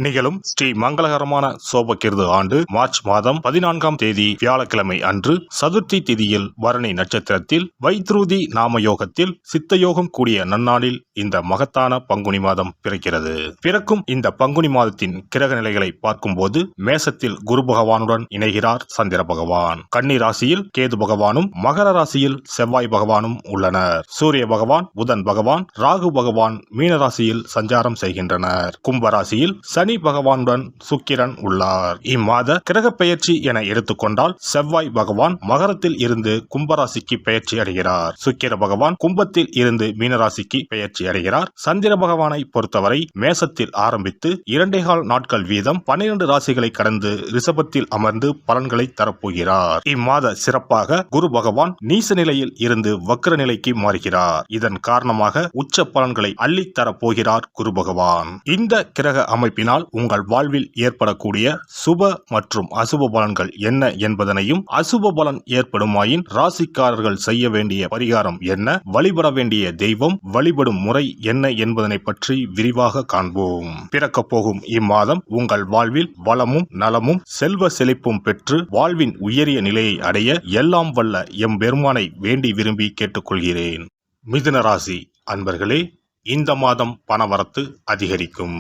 நிகழும் ஸ்ரீ மங்களகரமான சோபகிருது ஆண்டு மார்ச் மாதம் 14ஆம் தேதி வியாழக்கிழமை அன்று சதுர்த்தி திதியில் பரணி நட்சத்திரத்தில் வைத்ருதி நாம யோகத்தில் சித்தயோகம் கூடிய நன்னாளில் இந்த மகத்தான பங்குனி மாதம் பிறக்கிறது. பிறக்கும் இந்த பங்குனி மாதத்தின் கிரக நிலைகளை பார்க்கும்போது மேசத்தில் குரு பகவானுடன் இணைகிறார் சந்திர பகவான். கன்னி ராசியில் கேது பகவானும் மகர ராசியில் செவ்வாய் பகவானும் உள்ளனர். சூரிய பகவான், புதன் பகவான், ராகு பகவான் மீன ராசியில் சஞ்சாரம் செய்கின்றனர். கும்ப ராசியில் சனி பகவானுடன் சுக்கிரன் உள்ளார். இம்மாத கிரக பெயர்ச்சி என எடுத்துக்கொண்டால் செவ்வாய் பகவான் மகரத்தில் இருந்து கும்பராசிக்கு பெயர்ச்சி அடைகிறார். சுக்கிர பகவான் கும்பத்தில் இருந்து மீனராசிக்கு பெயர்ச்சி அடைகிறார். சந்திர பகவானை பொறுத்தவரை மேசத்தில் ஆரம்பித்து 2.25 நாட்கள் வீதம் 12 ராசிகளை கடந்து ரிஷபத்தில் அமர்ந்து பலன்களை தரப்போகிறார். இம்மாத சிறப்பாக குரு பகவான் நீச நிலையில் இருந்து வக்ர நிலைக்கு மாறுகிறார். இதன் காரணமாக உச்ச பலன்களை அள்ளித் தரப்போகிறார் குரு பகவான். இந்த கிரக அமைப்பினால் உங்கள் வாழ்வில் ஏற்படக்கூடிய சுப மற்றும் அசுப பலன்கள் என்ன என்பதனையும், அசுப பலன் ஏற்படுமாயின் ராசிக்காரர்கள் செய்ய வேண்டிய பரிகாரம் என்ன, வழிபட வேண்டிய தெய்வம், வழிபடும் முறை என்ன என்பதனை பற்றி விரிவாக காண்போம். பிறக்க போகும் இம்மாதம் உங்கள் வாழ்வில் வளமும் நலமும் செல்வ செழிப்பும் பெற்று வாழ்வின் உயரிய நிலையை அடைய எல்லாம் வல்ல எம்பெருமானை வேண்டி விரும்பி கேட்டுக்கொள்கிறேன். மிதுன ராசி அன்பர்களே, இந்த மாதம் பணவரத்து அதிகரிக்கும்.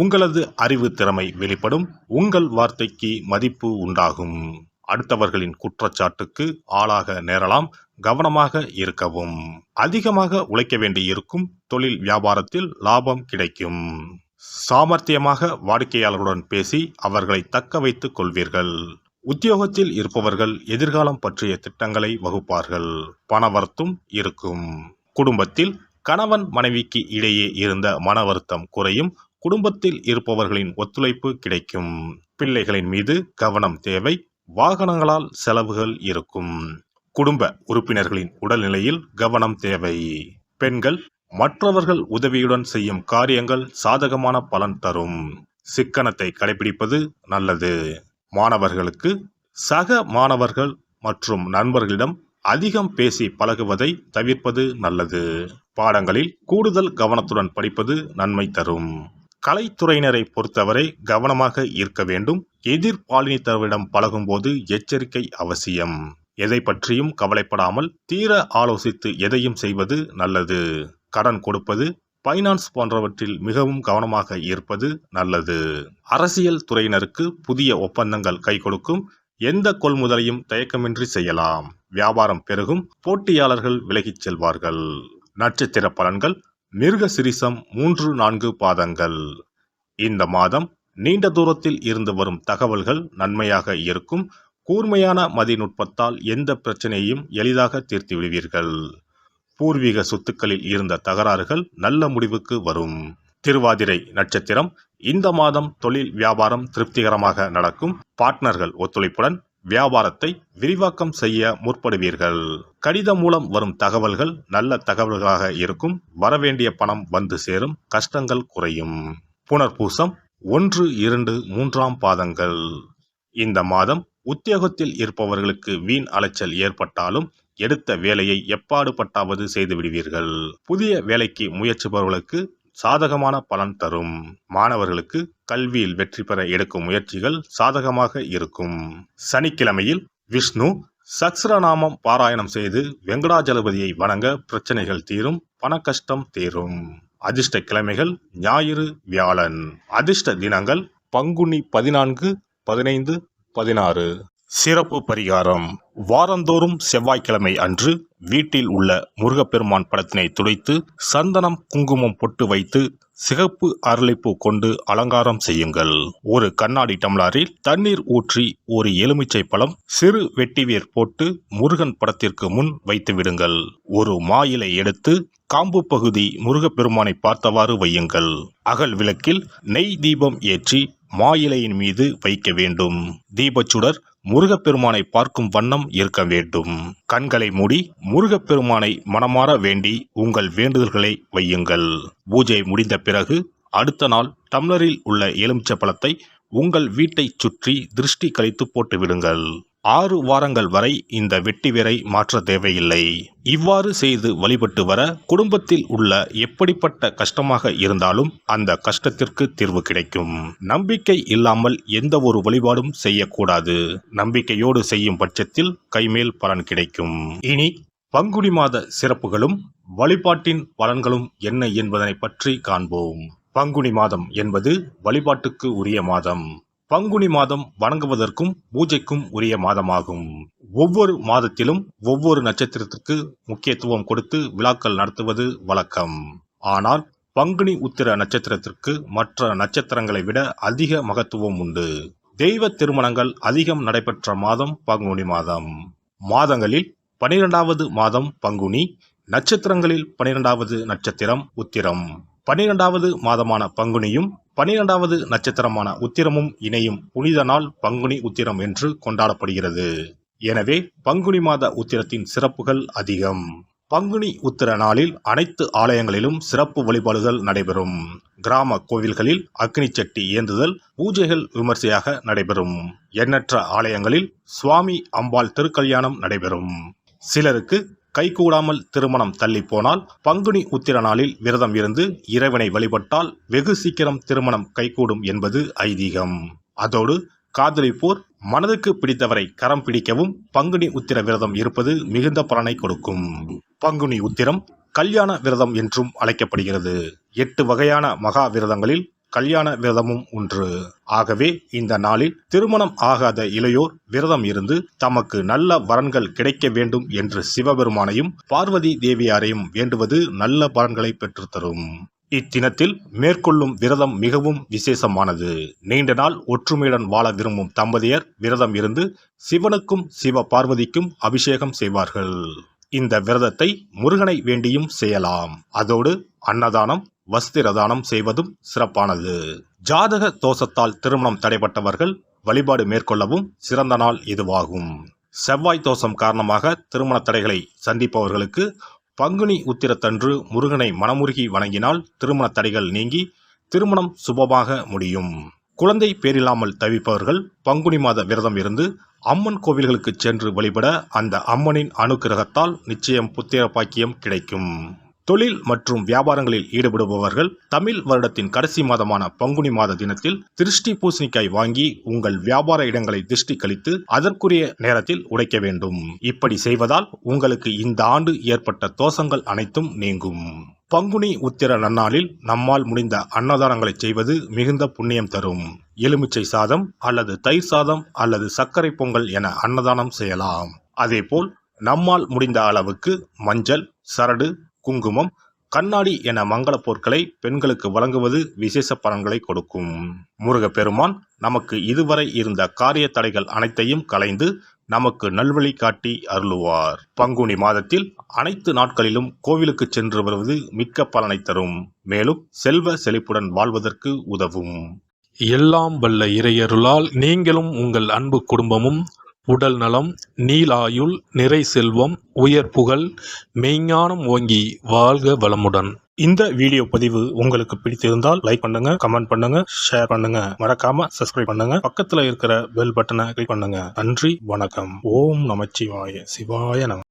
உங்களது அறிவு திறமை வெளிப்படும். உங்கள் வார்த்தைக்கு மதிப்பு உண்டாகும். அடுத்தவர்களின் குற்றச்சாட்டுக்கு ஆளாக நேரலாம். கவனமாக இருக்கவும். அதிகமாக உழைக்க வேண்டியிருக்கும். தொழில் வியாபாரத்தில் லாபம் கிடைக்கும். சாமர்த்தியமாக வாடிக்கையாளர்களுடன் பேசி அவர்களை தக்க வைத்துக் கொள்வீர்கள். உத்தியோகத்தில் இருப்பவர்கள் எதிர்காலம் பற்றிய திட்டங்களை வகுப்பார்கள். பணவரத்தும் இருக்கும். குடும்பத்தில் கணவன் மனைவிக்கு இடையே இருந்த மன வருத்தம் குறையும். குடும்பத்தில் இருப்பவர்களின் ஒத்துழைப்பு கிடைக்கும். பிள்ளைகளின் மீது கவனம் தேவை. வாகனங்களால் செலவுகள் இருக்கும். குடும்ப உறுப்பினர்களின் உடல்நிலையில் கவனம் தேவை. பெண்கள் மற்றவர்கள் உதவியுடன் செய்யும் காரியங்கள் சாதகமான பலன் தரும். சிக்கனத்தை கடைபிடிப்பது நல்லது. மாணவர்களுக்கு சக மாணவர்கள் மற்றும் நண்பர்களிடம் அதிகம் பேசி பழகுவதை தவிர்ப்பது நல்லது. பாடங்களில் கூடுதல் கவனத்துடன் படிப்பது நன்மை தரும். கலைத்துறையினரை பொறுத்தவரை கவனமாக இருக்க வேண்டும். எதிர்பாலினத்தவரிடம் பழகும்போது எச்சரிக்கை அவசியம். எதை பற்றியும் கவலைப்படாமல் தீர ஆலோசித்து எதையும் செய்வது நல்லது. கடன் கொடுப்பது, பைனான்ஸ் போன்றவற்றில் மிகவும் கவனமாக இருப்பது நல்லது. அரசியல் துறையினருக்கு புதிய ஒப்பந்தங்கள் கை கொடுக்கும். எந்த கொள்முதலையும் தயக்கமின்றி செய்யலாம். வியாபாரம் பெருகும். போட்டியாளர்கள் விலகிச் செல்வார்கள். நட்சத்திர பலன்கள் மிருக சிரிசம் 3-4 பாதங்கள். இந்த மாதம் நீண்ட தூரத்தில் இருந்து வரும் தகவல்கள் நன்மையாக இருக்கும். கூர்மையான மதிநுட்பத்தால் எந்த பிரச்சனையையும் எளிதாக தீர்த்து விடுவீர்கள். பூர்வீக சொத்துக்களில் இருந்த தகராறுகள் நல்ல முடிவுக்கு வரும். திருவாதிரை நட்சத்திரம். இந்த மாதம் தொழில் வியாபாரம் திருப்திகரமாக நடக்கும். பார்ட்னர்கள் ஒத்துழைப்புடன் வியாபாரத்தை விரிவாக்கம் செய்ய முற்படுவீர்கள். கடிதம் மூலம் வரும் தகவல்கள் நல்ல தகவல்களாக இருக்கும். வரவேண்டிய பணம் வந்து சேரும். கஷ்டங்கள் குறையும். புனர்பூசம் 1, 2, 3ஆம் பாதங்கள். இந்த மாதம் உத்தியோகத்தில் இருப்பவர்களுக்கு வீண் அலைச்சல் ஏற்பட்டாலும் எடுத்த வேலையை எப்பாடுபட்டாவது செய்து விடுவீர்கள். புதிய வேலைக்கு முயற்சிப்பவர்களுக்கு சாதகமான பலன் தரும். மாணவர்களுக்கு கல்வியில் வெற்றி பெற எடுக்கும் முயற்சிகள் சாதகமாக இருக்கும். சனிக்கிழமையில் விஷ்ணு சக்ஸ்ரநாமம் பாராயணம் செய்து வெங்கடாஜலபதியை வணங்க பிரச்சனைகள் தீரும். பண கஷ்டம் தீரும். அதிர்ஷ்ட கிழமைகள் ஞாயிறு, வியாழன். அதிர்ஷ்ட தினங்கள் பங்குனி 14, 15, 16. சிறப்பு பரிகாரம். வாரந்தோறும் செவ்வாய்க்கிழமை அன்று வீட்டில் உள்ள முருகப்பெருமான் படத்தினை துடைத்து சந்தனம் குங்குமம் பொட்டு வைத்து சிகப்பு அரளிப்பூ கொண்டு அலங்காரம் செய்யுங்கள். ஒரு கண்ணாடி டம்ளரில் தண்ணீர் ஊற்றி ஒரு எலுமிச்சை பழம் சிறு வெட்டிவேர் போட்டு முருகன் படத்திற்கு முன் வைத்து விடுங்கள். ஒரு மாயிலை எடுத்து காம்பு பகுதி முருகப்பெருமானை பார்த்தவாறு வையுங்கள். அகல் விளக்கில் நெய் தீபம் ஏற்றி மாயிலையின் மீது வைக்க வேண்டும். தீபச்சுடர் முருகப்பெருமானை பார்க்கும் வண்ணம் இருக்க வேண்டும். கண்களை மூடி முருகப்பெருமானை மனமாற வேண்டி உங்கள் வேண்டுதல்களை வையுங்கள். பூஜை முடிந்த பிறகு அடுத்த நாள் டம்ளரில் உள்ள எலுமிச்சை பழத்தை உங்கள் வீட்டை சுற்றி திருஷ்டி கழித்து போட்டு விடுங்கள். 6 வாரங்கள் வரை இந்த வெட்டிவேரை மாற்ற தேவையில்லை. இவ்வாறு செய்து வழிபட்டு வர குடும்பத்தில் உள்ள எப்படிப்பட்ட கஷ்டமாக இருந்தாலும் அந்த கஷ்டத்திற்கு தீர்வு கிடைக்கும். நம்பிக்கை இல்லாமல் எந்த ஒரு வழிபாடும் செய்யக்கூடாது. நம்பிக்கையோடு செய்யும் பட்சத்தில் கைமேல் பலன் கிடைக்கும். இனி பங்குனி மாத சிறப்புகளும் வழிபாட்டின் பலன்களும் என்ன என்பதனை பற்றி காண்போம். பங்குனி மாதம் என்பது வழிபாட்டுக்கு உரிய மாதம். பங்குனி மாதம் வணங்குவதற்கும் பூஜைக்கும் உரிய மாதமாகும். ஒவ்வொரு மாதத்திலும் ஒவ்வொரு நட்சத்திரத்திற்கு முக்கியத்துவம் கொடுத்து விழாக்கள் நடத்துவது வழக்கம். ஆனால் பங்குனி உத்திர நட்சத்திரத்திற்கு மற்ற நட்சத்திரங்களை விட அதிக மகத்துவம் உண்டு. தெய்வ திருமணங்கள் அதிகம் நடைபெற்ற மாதம் பங்குனி மாதம். மாதங்களில் 12வது மாதம் பங்குனி, நட்சத்திரங்களில் 12வது நட்சத்திரம் உத்திரம். 12வது மாதமான பங்குனியும் 12வது நட்சத்திரமான உத்திரமும் இணையும் புனித நாள் பங்குனி உத்திரம் என்று கொண்டாடப்படுகிறது. எனவே பங்குனி மாத உத்திரத்தின் சிறப்புகள் அதிகம். பங்குனி உத்திர நாளில் அனைத்து ஆலயங்களிலும் சிறப்பு வழிபாடுகள் நடைபெறும். கிராம கோவில்களில் அக்னி சட்டி ஏந்துதல், பூஜைகள் விமர்சையாக நடைபெறும். எண்ணற்ற ஆலயங்களில் சுவாமி அம்பாள் திருக்கல்யாணம் நடைபெறும். சிலருக்கு கைகூடாமல் திருமணம் தள்ளி போனால் பங்குனி உத்திர நாளில் விரதம் இருந்து இறைவனை வழிபட்டால் வெகு சீக்கிரம் திருமணம் கைகூடும் என்பது ஐதீகம். அதோடு காதலிப்போர் மனதுக்கு பிடித்தவரை கரம் பிடிக்கவும் பங்குனி உத்திர விரதம் இருப்பது மிகுந்த பலனை கொடுக்கும். பங்குனி உத்திரம் கல்யாண விரதம் என்றும் அழைக்கப்படுகிறது. 8 வகையான மகா விரதங்களில் கல்யாண விரதமும் ஒன்று. ஆகவே இந்த நாளில் திருமணம் ஆகாத இளையோர் விரதம் இருந்து தமக்கு நல்ல வரன்கள் கிடைக்க வேண்டும் என்று சிவபெருமானையும் பார்வதி தேவியாரையும் வேண்டுவது நல்ல பலன்களை பெற்றுத்தரும். இத்தினத்தில் மேற்கொள்ளும் விரதம் மிகவும் விசேஷமானது. நீண்ட நாள் ஒற்றுமையுடன் வாழ விரும்பும் தம்பதியர் விரதம் இருந்து சிவனுக்கும் சிவ பார்வதிக்கும் அபிஷேகம் செய்வார்கள். இந்த விரதத்தை முருகனை வேண்டியும் செய்யலாம். அதோடு அன்னதானம், வஸ்திரதானம் செய்வதும் சிறப்பானது. ஜாதக தோஷத்தால் திருமணம் தடைப்பட்டவர்கள் வழிபாடு மேற்கொள்ளவும் சிறந்த நாள் இதுவாகும். செவ்வாய் தோஷம் காரணமாக திருமண தடைகளை சந்திப்பவர்களுக்கு பங்குனி உத்திரத்தன்று முருகனை மனமுருகி வணங்கினால் திருமண தடைகள் நீங்கி திருமணம் சுபமாக முடியும். குழந்தை பேரில்லாமல் தவிப்பவர்கள் பங்குனி மாத விரதம் இருந்து அம்மன் கோவில்களுக்கு சென்று வழிபட அந்த அம்மனின் அனுக்கிரகத்தால் நிச்சயம் புத்திர பாக்கியம் கிடைக்கும். தொழில் மற்றும் வியாபாரங்களில் ஈடுபடுபவர்கள் தமிழ் வருடத்தின் கடைசி மாதமான பங்குனி மாத தினத்தில் திருஷ்டி பூசணிக்காய் வாங்கி உங்கள் வியாபார இடங்களை திருஷ்டி கழித்து அதற்குரிய நேரத்தில் உடைக்க வேண்டும். இப்படி செய்வதால் உங்களுக்கு இந்த ஆண்டு ஏற்பட்ட தோஷங்கள் அனைத்தும் நீங்கும். பங்குனி உத்திர நன்னாளில் நம்மால் முடிந்த அன்னதானங்களை செய்வது மிகுந்த புண்ணியம் தரும். எலுமிச்சை சாதம் அல்லது தயிர் சாதம் அல்லது சர்க்கரை பொங்கல் என அன்னதானம் செய்யலாம். அதேபோல் நம்மால் முடிந்த அளவுக்கு மஞ்சள், சரடு, குங்குமம், கண்ணாடி என மங்கள பொருட்களை பெண்களுக்கு வழங்குவது விசேஷ பலன்களை கொடுக்கும். முருகப்பெருமான் நமக்கு இதுவரை இருந்த காரிய தடைகள் அனைத்தையும் களைந்து நமக்கு நல்வழி காட்டி அருளுவார். பங்குனி மாதத்தில் அனைத்து நாட்களிலும் கோவிலுக்கு சென்று வருவது மிக்க பலனை தரும். மேலும் செல்வ செழிப்புடன் வாழ்வதற்கு உதவும். எல்லாம் வல்ல இறையருளால் நீங்களும் உங்கள் அன்பு குடும்பமும் உடல் நலம், நீலாயுள், நிறை செல்வம், உயர் புகழ், மெய்ஞானம் ஓங்கி வாழ்க வளமுடன். இந்த வீடியோ பதிவு உங்களுக்கு பிடித்திருந்தால் லைக் பண்ணுங்க, கமெண்ட் பண்ணுங்க, ஷேர் பண்ணுங்க, மறக்காம சப்ஸ்கிரைப் பண்ணுங்க, பக்கத்துல இருக்கிற பெல் பட்டனை கிளிக் பண்ணுங்க. நன்றி, வணக்கம். ஓம் நமச்சிவாய. சிவாய நம.